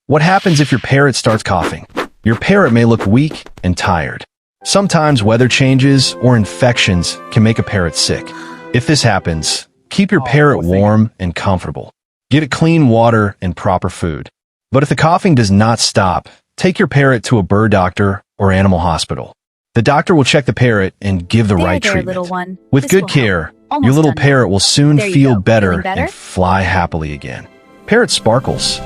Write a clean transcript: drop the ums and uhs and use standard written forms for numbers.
What happens if your parrot starts coughing? Your parrot may look weak and tired. Sometimes weather changes or infections can make a parrot sick. If this happens, keep your parrot warm and comfortable. Give it clean water and proper food. But if the coughing does not stop, take your parrot to a bird doctor or animal hospital. The doctor will check the parrot and give the right treatment. Little one. With This good will help. care, Almost your little done now. parrot will soon There you feel go. better Feeling better? and fly happily again. Parrot sparkles.